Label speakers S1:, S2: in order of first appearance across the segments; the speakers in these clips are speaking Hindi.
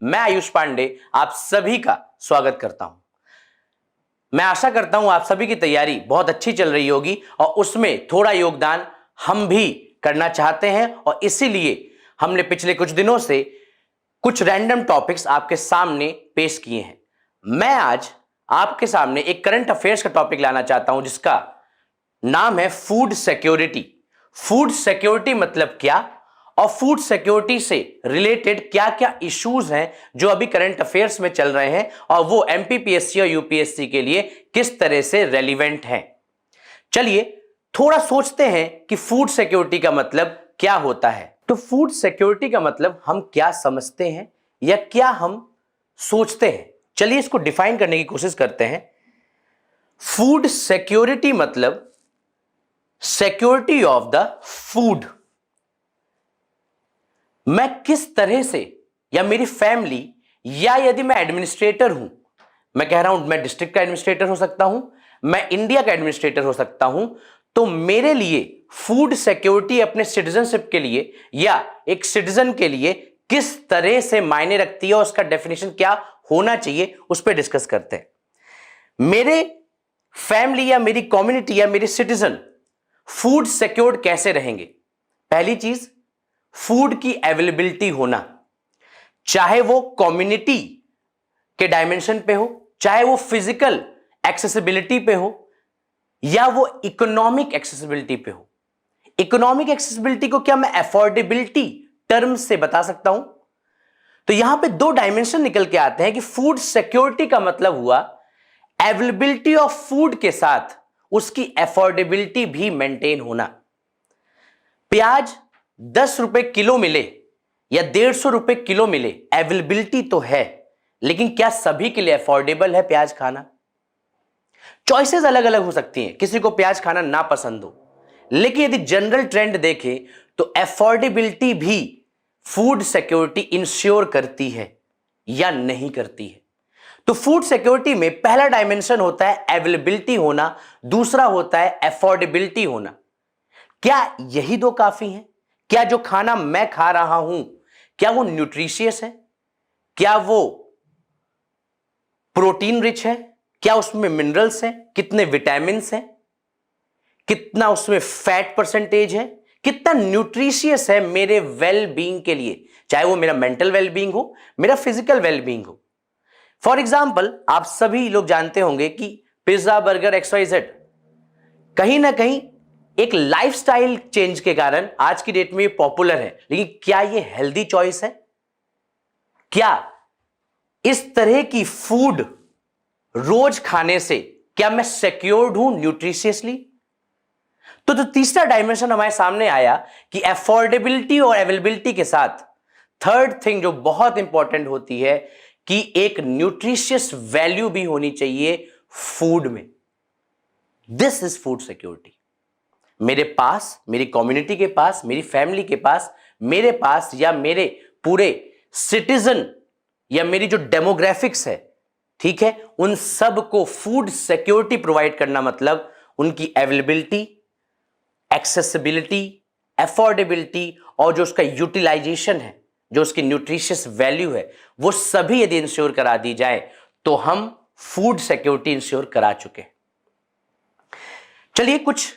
S1: मैं आयुष पांडे आप सभी का स्वागत करता हूं। मैं आशा करता हूं आप सभी की तैयारी बहुत अच्छी चल रही होगी और उसमें थोड़ा योगदान हम भी करना चाहते हैं और इसीलिए हमने पिछले कुछ दिनों से कुछ रैंडम टॉपिक्स आपके सामने पेश किए हैं। मैं आज आपके सामने एक करंट अफेयर्स का टॉपिक लाना चाहता हूं जिसका नाम है फूड सिक्योरिटी। फूड सिक्योरिटी मतलब क्या और फूड सिक्योरिटी से रिलेटेड क्या क्या इश्यूज हैं जो अभी करंट अफेयर्स में चल रहे हैं और वो एमपीपीएससी और यूपीएससी के लिए किस तरह से रेलिवेंट हैं। चलिए थोड़ा सोचते हैं कि फूड सिक्योरिटी का मतलब क्या होता है। तो फूड सिक्योरिटी का मतलब हम क्या समझते हैं या क्या हम सोचते हैं, चलिए इसको डिफाइन करने की कोशिश करते हैं। फूड सिक्योरिटी मतलब सिक्योरिटी ऑफ द फूड। मैं किस तरह से या मेरी फैमिली या यदि मैं एडमिनिस्ट्रेटर हूं, मैं कह रहा हूं मैं डिस्ट्रिक्ट का एडमिनिस्ट्रेटर हो सकता हूं, मैं इंडिया का एडमिनिस्ट्रेटर हो सकता हूं, तो मेरे लिए फूड सिक्योरिटी अपने सिटीजनशिप के लिए या एक सिटीजन के लिए किस तरह से मायने रखती है और उसका डेफिनेशन क्या होना चाहिए उस पर डिस्कस करते हैं। मेरे फैमिली या मेरी कम्युनिटी या मेरे सिटीजन फूड सिक्योर्ड कैसे रहेंगे? पहली चीज, फूड की अवेलेबिलिटी होना, चाहे वो कम्युनिटी के डायमेंशन पे हो, चाहे वो फिजिकल एक्सेसिबिलिटी पे हो या वो इकोनॉमिक एक्सेसिबिलिटी पे हो। इकोनॉमिक एक्सेसिबिलिटी को क्या मैं अफोर्डेबिलिटी टर्म से बता सकता हूं? तो यहां पे दो डायमेंशन निकल के आते हैं कि फूड सिक्योरिटी का मतलब हुआ अवेलेबिलिटी ऑफ फूड के साथ उसकी अफोर्डेबिलिटी भी मेंटेन होना। प्याज 10 रुपए किलो मिले या 150 रुपए किलो मिले, अवेलेबिलिटी तो है, लेकिन क्या सभी के लिए अफोर्डेबल है प्याज खाना? चॉइसेस अलग अलग हो सकती हैं, किसी को प्याज खाना ना पसंद हो, लेकिन यदि जनरल ट्रेंड देखें तो अफोर्डेबिलिटी भी फूड सिक्योरिटी इंश्योर करती है या नहीं करती है। तो फूड सिक्योरिटी में पहला डायमेंशन होता है अवेलेबिलिटी होना, दूसरा होता है अफोर्डेबिलिटी होना। क्या यही दो काफी हैं? क्या जो खाना मैं खा रहा हूं क्या वो न्यूट्रिशियस है? क्या वो प्रोटीन रिच है? क्या उसमें मिनरल्स हैं? कितने विटामिन्स हैं? कितना उसमें फैट परसेंटेज है? कितना न्यूट्रिशियस है मेरे वेल बीइंग के लिए, चाहे वो मेरा मेंटल वेल बीइंग हो, मेरा फिजिकल वेल बीइंग हो। फॉर एग्जाम्पल आप सभी लोग जानते होंगे कि पिज्जा, बर्गर, एक्सवाइजेड कहीं ना कहीं एक लाइफस्टाइल चेंज के कारण आज की डेट में ये पॉपुलर है, लेकिन क्या ये हेल्दी चॉइस है? क्या इस तरह की फूड रोज खाने से क्या मैं सिक्योर्ड हूं न्यूट्रिशियसली? तो जो तीसरा डायमेंशन हमारे सामने आया कि अफोर्डेबिलिटी और अवेलेबिलिटी के साथ थर्ड थिंग जो बहुत इंपॉर्टेंट होती है कि एक न्यूट्रिशियस वैल्यू भी होनी चाहिए फूड में। This is food security. मेरे पास, मेरी कम्युनिटी के पास, मेरी फैमिली के पास, मेरे पास या मेरे पूरे सिटीजन या मेरी जो डेमोग्राफिक्स है, ठीक है, उन सब को फूड सिक्योरिटी प्रोवाइड करना मतलब उनकी अवेलेबिलिटी, एक्सेसिबिलिटी, अफोर्डेबिलिटी और जो उसका यूटिलाइजेशन है, जो उसकी न्यूट्रिशियस वैल्यू है, वो सभी यदि इंश्योर करा दी जाए तो हम फूड सिक्योरिटी इंश्योर करा चुके हैं। चलिए कुछ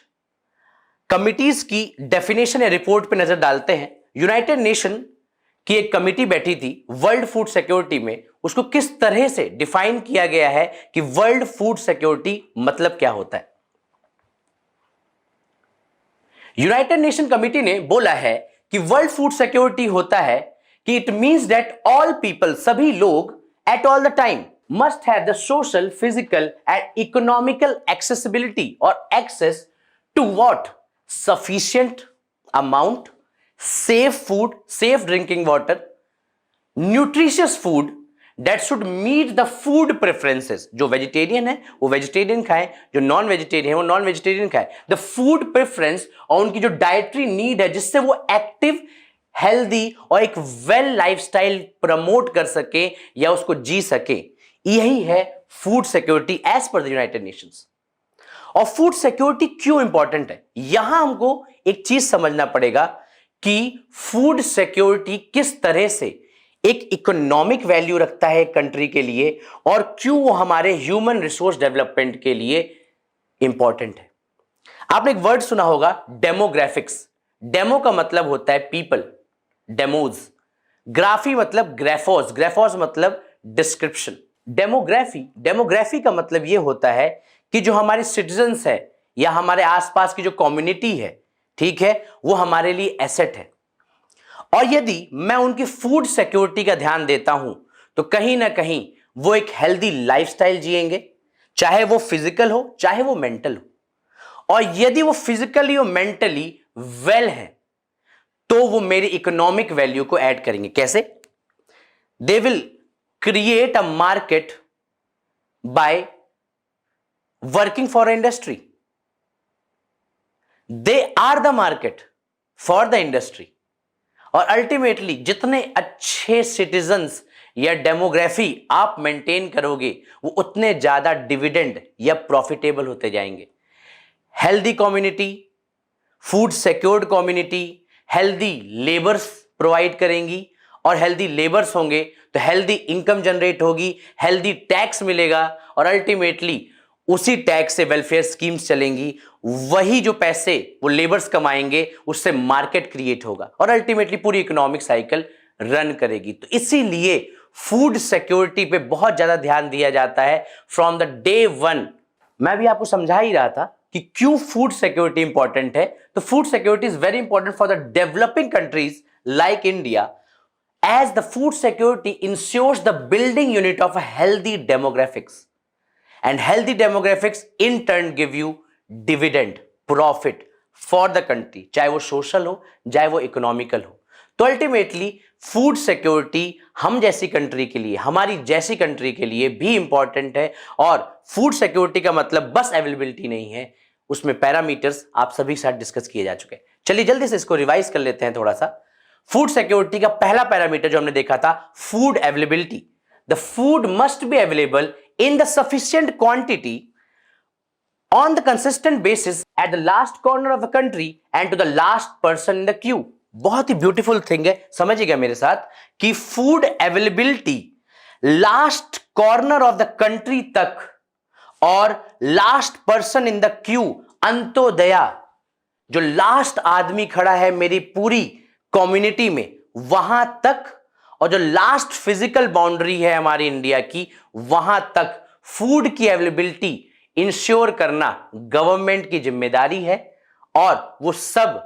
S1: कमिटीज की डेफिनेशन या रिपोर्ट पे नजर डालते हैं। यूनाइटेड नेशन की एक कमिटी बैठी थी वर्ल्ड फूड सिक्योरिटी में, उसको किस तरह से डिफाइन किया गया है कि वर्ल्ड फूड सिक्योरिटी मतलब क्या होता है। यूनाइटेड नेशन कमिटी ने बोला है कि वर्ल्ड फूड सिक्योरिटी होता है कि it means that all people, सभी लोग at all the time must have the social, physical and economical accessibility or access to what? Sufficient amount, safe food, safe drinking water, nutritious food that should meet the food preferences. जो वेजिटेरियन है वो वेजिटेरियन खाए, जो नॉन वेजिटेरियन है वो नॉन वेजिटेरियन खाए। द फूड प्रेफरेंस और उनकी जो डाइटरी नीड है जिससे वो एक्टिव, हेल्दी और एक वेल लाइफस्टाइल प्रमोट कर सके या उसको जी सके, यही है food security as per the United Nations. और फूड सिक्योरिटी क्यों इंपॉर्टेंट है, यहां हमको एक चीज समझना पड़ेगा कि फूड सिक्योरिटी किस तरह से एक इकोनॉमिक वैल्यू रखता है कंट्री के लिए, और क्यों वो हमारे ह्यूमन रिसोर्स डेवलपमेंट के लिए इंपॉर्टेंट है। आपने एक वर्ड सुना होगा डेमोग्राफिक्स। डेमो का मतलब होता है पीपल, डेमोज। ग्राफी मतलब ग्राफोस, ग्राफोस मतलब डिस्क्रिप्शन। डेमोग्राफी का मतलब यह होता है कि जो हमारे सिटीजन्स है या हमारे आसपास की जो कम्युनिटी है, ठीक है, वो हमारे लिए एसेट है। और यदि मैं उनकी फूड सिक्योरिटी का ध्यान देता हूं तो कहीं ना कहीं वो एक हेल्दी लाइफस्टाइल जिएंगे, चाहे वो फिजिकल हो चाहे वो मेंटल हो। और यदि वो फिजिकली और मेंटली वेल है तो वो मेरी इकोनॉमिक वैल्यू को ऐड करेंगे। कैसे? They will create a market by working for industry. They are the market for the industry. और अल्टीमेटली जितने अच्छे सिटीजन्स या डेमोग्राफी आप मेंटेन करोगे वो उतने ज्यादा डिविडेंड या प्रॉफिटेबल होते जाएंगे। Healthy community, food secured community healthy labours provide करेंगी, और हेल्दी लेबर्स होंगे तो हेल्दी इनकम जनरेट होगी, हेल्दी टैक्स मिलेगा, और अल्टीमेटली उसी टैक्स से वेलफेयर स्कीम्स चलेंगी। वही जो पैसे वो लेबर्स कमाएंगे उससे मार्केट क्रिएट होगा, और अल्टीमेटली पूरी इकोनॉमिक साइकिल रन करेगी। तो इसीलिए फूड सिक्योरिटी पे बहुत ज्यादा ध्यान दिया जाता है फ्रॉम द डे वन। मैं भी आपको समझा ही रहा था कि क्यों फूड सिक्योरिटी इंपॉर्टेंट है। तो food security is very important for the developing countries like India, as the food security ensures the building unit of a healthy demographics, and healthy demographics in turn give you dividend profit for the country, चाहे वो सोशल हो चाहे वो इकोनॉमिकल हो। तो अल्टीमेटली फूड सिक्योरिटी हम जैसी कंट्री के लिए, हमारी जैसी कंट्री के लिए भी इंपॉर्टेंट है। और फूड सिक्योरिटी का मतलब बस अवेलेबिलिटी नहीं है, उसमें पैरामीटर्स आप सभी साथ डिस्कस किए जा चुके हैं। चलिए जल्दी से इसको रिवाइज कर लेते हैं थोड़ा सा। फूड सिक्योरिटी का पहला पैरामीटर जो हमने देखा था, food availability. The food must be available in the sufficient quantity on the consistent basis at the last corner of the country and to the last person in the queue। बहुत ही ब्यूटीफुल थिंग है, समझिएगा मेरे साथ कि food availability last corner of the country तक और last person in the Q, Antyodaya, जो लास्ट आदमी खड़ा है मेरी पूरी कम्युनिटी में वहां तक, और जो लास्ट फिजिकल बाउंड्री है हमारी इंडिया की वहां तक फूड की अवेलेबिलिटी इंश्योर करना गवर्नमेंट की जिम्मेदारी है। और वो सब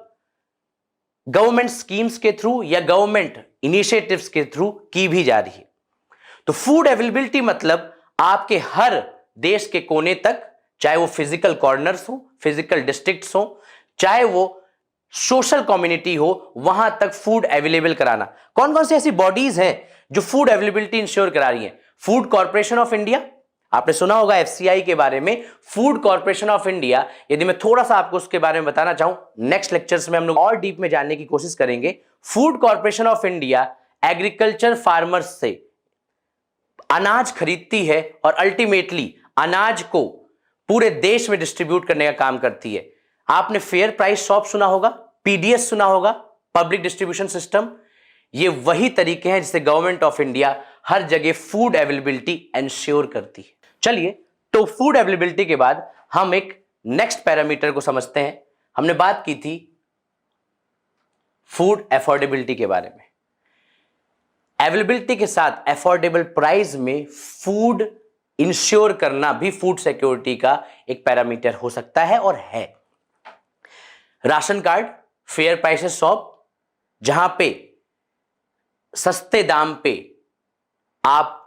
S1: गवर्नमेंट स्कीम्स के थ्रू या गवर्नमेंट इनिशिएटिव्स के थ्रू की भी जा रही है। तो फूड अवेलेबिलिटी मतलब आपके हर देश के कोने तक, चाहे वो फिजिकल कॉर्नर्स हो, फिजिकल डिस्ट्रिक्ट्स हो, चाहे वो सोशल कम्युनिटी हो, वहां तक फूड अवेलेबल कराना। कौन कौन सी ऐसी बॉडीज हैं जो फूड अवेलेबिलिटी इंश्योर करा रही हैं? फूड कॉर्पोरेशन ऑफ इंडिया, आपने सुना होगा एफसीआई के बारे में। फूड कॉर्पोरेशन ऑफ इंडिया, यदि मैं थोड़ा सा आपको उसके बारे में बताना चाहूं, नेक्स्ट लेक्चर्स में हम लोग और डीप में जानने की कोशिश करेंगे। Food corporation of India agriculture farmers से अनाज खरीदती है और अल्टीमेटली अनाज को पूरे देश में डिस्ट्रीब्यूट करने का काम करती है। आपने फेयर प्राइस शॉप सुना होगा, पीडीएस सुना होगा, पब्लिक डिस्ट्रीब्यूशन सिस्टम। ये वही तरीके हैं जिससे गवर्नमेंट ऑफ इंडिया हर जगह फूड अवेलेबिलिटी इंश्योर करती है। चलिए, तो फूड अवेलेबिलिटी के बाद हम एक नेक्स्ट पैरामीटर को समझते हैं। हमने बात की थी फूड अफोर्डेबिलिटी के बारे में। अवेलेबिलिटी के साथ अफोर्डेबल प्राइस में फूड इंश्योर करना भी फूड सिक्योरिटी का एक पैरामीटर हो सकता है और है। Ration card, fair prices shop, जहां पे सस्ते दाम पे आप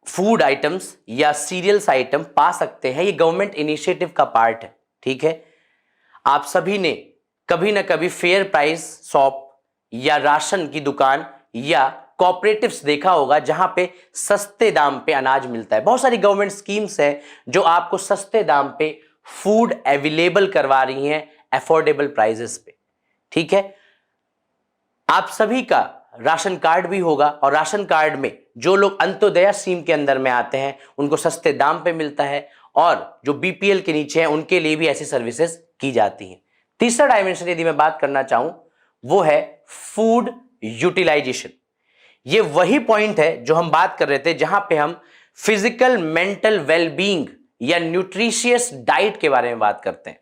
S1: फूड आइटम्स या सीरियल्स आइटम पा सकते हैं, ये गवर्नमेंट इनिशिएटिव का पार्ट है। ठीक है, आप सभी ने कभी ना कभी फेयर प्राइस शॉप या राशन की दुकान या कोऑपरेटिव्स देखा होगा जहां पे सस्ते दाम पे अनाज मिलता है। बहुत सारी गवर्नमेंट स्कीम्स हैं जो आपको सस्ते दाम पे फूड अवेलेबल करवा रही हैं अफोर्डेबल प्राइसेस पे। ठीक है, आप सभी का राशन कार्ड भी होगा और राशन कार्ड में जो लोग अंत्योदया स्कीम के अंदर में आते हैं उनको सस्ते दाम पे मिलता है, और जो बीपीएल के नीचे हैं उनके लिए भी ऐसी सर्विसेज की जाती हैं। तीसरा डायमेंशन यदि मैं बात करना चाहूं वो है फूड यूटिलाइजेशन। ये वही पॉइंट है जो हम बात कर रहे थे, जहां पे हम फिजिकल मेंटल वेलबींग या न्यूट्रिशियस डाइट के बारे में बात करते हैं।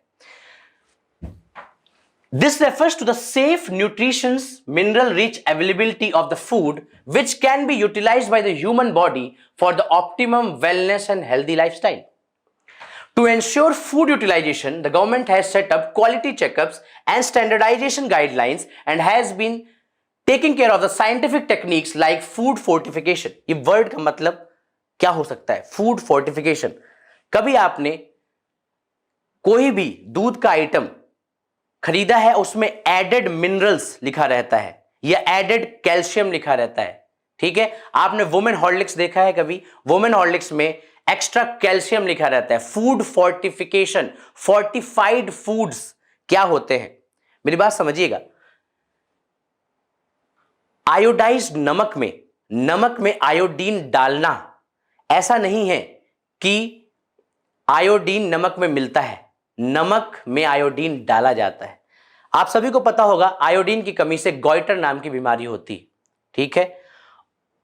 S1: This refers to the safe, nutritious, mineral-rich availability of the food which can be utilized by the human body for the optimum wellness and healthy lifestyle. To ensure food utilization, the government has set up quality checkups and standardization guidelines and has been taking care of the scientific techniques like food fortification. ये वर्ड का मतलब क्या हो सकता है? Food fortification. कभी आपने कोई भी दूध का आइटम खरीदा है, उसमें एडेड मिनरल्स लिखा रहता है या एडेड कैल्शियम लिखा रहता है, ठीक है? आपने वुमेन हॉर्लिक्स देखा है कभी? वुमेन हॉर्लिक्स में एक्स्ट्रा कैल्शियम लिखा रहता है। फूड फोर्टिफिकेशन, फोर्टिफाइड फूड्स क्या होते हैं, मेरी बात समझिएगा। आयोडाइज्ड नमक में आयोडीन डालना, ऐसा नहीं है कि आयोडीन नमक में मिलता है, नमक में आयोडीन डाला जाता है। आप सभी को पता होगा आयोडीन की कमी से गॉइटर नाम की बीमारी होती है, ठीक है?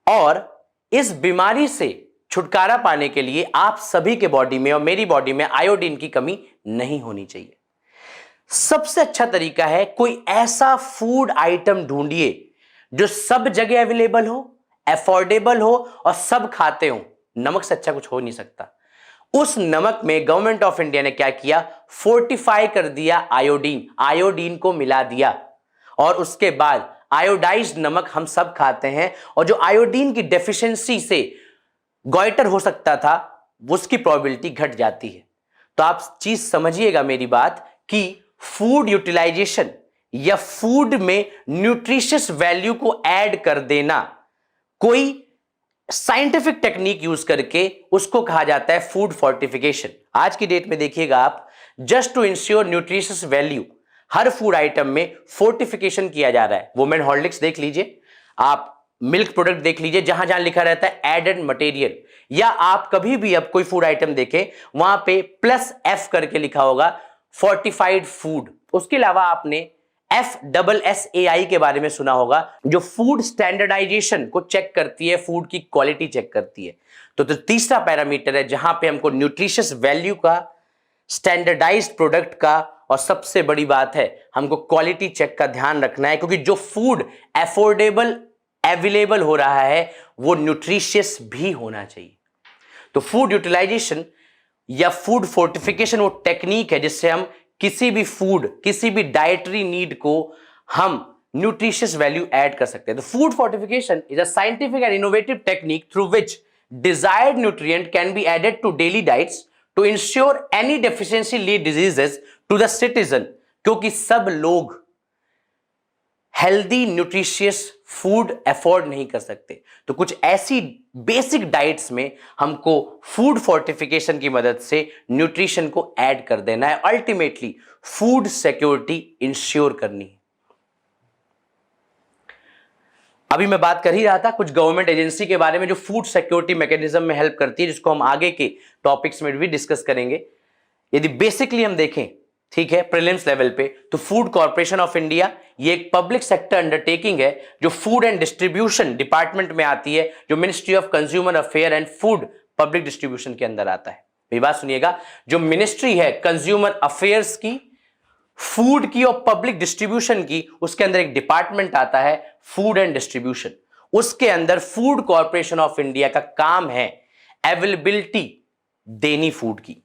S1: और इस बीमारी से छुटकारा पाने के लिए आप सभी के बॉडी में और मेरी बॉडी में आयोडीन की कमी नहीं होनी चाहिए। सबसे अच्छा तरीका है कोई ऐसा फूड आइटम ढूंढिए जो सब जगह अवेलेबल हो, अफोर्डेबल हो और सब खाते हो। नमक से अच्छा कुछ हो नहीं सकता। उस नमक में गवर्नमेंट ऑफ इंडिया ने क्या किया? फोर्टिफाई कर दिया आयोडीन को मिला दिया, और उसके बाद आयोडाइज्ड नमक हम सब खाते हैं, और जो आयोडीन की डेफिशिएंसी से गॉइटर हो सकता था उसकी प्रोबेबिलिटी घट जाती है। तो आप चीज समझिएगा मेरी बात कि फूड यूटिलाइजेशन या फूड में न्यूट्रिशियस वैल्यू को ऐड कर देना, कोई साइंटिफिक टेक्निक यूज करके उसको कहा जाता है फूड फोर्टिफिकेशन। आज की डेट में देखिएगा आप, just to ensure nutritious value, हर फूड आइटम में फोर्टिफिकेशन किया जा रहा है। वुमेन हॉर्लिक्स देख लीजिए, आप मिल्क प्रोडक्ट देख लीजिए, जहां जहां लिखा रहता है एडेड मटेरियल, या आप कभी भी अब कोई फूड आइटम देखें वहां पे +F करके लिखा होगा फोर्टिफाइड फूड। उसके अलावा आपने FSSAI के बारे में सुना होगा, जो फूड स्टैंडर्डाइजेशन को चेक करती है, फूड की क्वालिटी चेक करती है। तो तीसरा पैरामीटर है जहां पे हमको न्यूट्रिशियस वैल्यू का, स्टैंडर्डाइज्ड प्रोडक्ट का, और सबसे बड़ी बात है हमको क्वालिटी चेक का ध्यान रखना है, क्योंकि जो फूड अफोर्डेबल अवेलेबल हो रहा है वो न्यूट्रिशियस भी होना चाहिए। तो फूड यूटिलाइजेशन या फूड फोर्टिफिकेशन वो टेक्निक है जिससे हम किसी भी फूड, किसी भी डाइटरी नीड को हम न्यूट्रिशियस वैल्यू ऐड कर सकते हैं। तो food fortification is a scientific and innovative technique through which desired nutrient can be added to daily diets to ensure any deficiency lead diseases to the citizen. क्योंकि सब लोग हेल्दी न्यूट्रिशियस फूड अफोर्ड नहीं कर सकते, तो कुछ ऐसी बेसिक डाइट्स में हमको फूड फोर्टिफिकेशन की मदद से न्यूट्रिशन को ऐड कर देना है, अल्टीमेटली फूड सिक्योरिटी इंश्योर करनी है। अभी मैं बात कर ही रहा था कुछ गवर्नमेंट एजेंसी के बारे में जो फूड सिक्योरिटी मैकेनिज्म में हेल्प करती है, जिसको हम आगे के टॉपिक्स में भी डिस्कस करेंगे। यदि बेसिकली हम देखें, ठीक है, प्रीलिम्स लेवल पे, तो फूड कॉर्पोरेशन ऑफ इंडिया ये एक पब्लिक सेक्टर अंडरटेकिंग है जो फूड एंड डिस्ट्रीब्यूशन डिपार्टमेंट में आती है, जो ministry of consumer affair and food public distribution के अंदर आता है। मेरी बात सुनिएगा, जो मिनिस्ट्री है कंज्यूमर अफेयर्स की, फूड की और पब्लिक डिस्ट्रीब्यूशन की, उसके अंदर एक डिपार्टमेंट आता है फूड एंड डिस्ट्रीब्यूशन। उसके अंदर फूड कॉर्पोरेशन ऑफ इंडिया का काम है अवेलेबिलिटी देनी फूड की।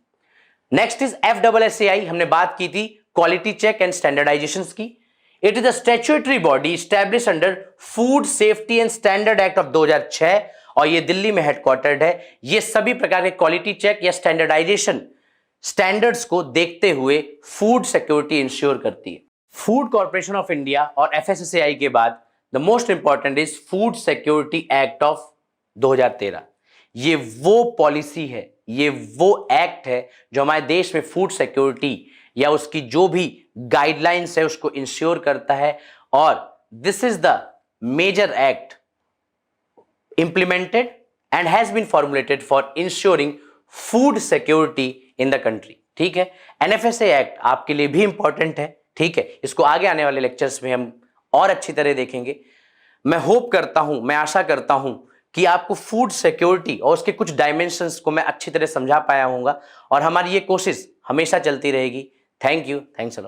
S1: नेक्स्ट इज FSSAI, हमने बात की थी क्वालिटी चेक एंड स्टैंडर्डाइजेशन की। It is a statutory body establish under food safety and standard act of 2006 और ये दिल्ली में हेडक्वार्टर्ड है। ये सभी प्रकार के क्वालिटी चेक या स्टैंडर्डाइजेशन स्टैंडर्ड्स को देखते हुए फूड सिक्योरिटी इंश्योर करती है। फूड कॉर्पोरेशन ऑफ इंडिया और FSSAI के बाद the most important is food security act of 2013। ये वो पॉलिसी है, ये वो एक्ट है जो हमारे देश में फूड सिक्योरिटी या उसकी जो भी गाइडलाइंस है उसको इंश्योर करता है। और this is the major act implemented and has been formulated for ensuring food security in the country. ठीक है, NFSA एक्ट आपके लिए भी इंपॉर्टेंट है। ठीक है, इसको आगे आने वाले लेक्चर्स में हम और अच्छी तरह देखेंगे। मैं होप करता हूं, मैं आशा करता हूं कि आपको फूड सिक्योरिटी और उसके कुछ डायमेंशंस को मैं अच्छी तरह समझा पाया हूंगा, और हमारी ये कोशिश हमेशा चलती रहेगी। Thank you, thanks a lot.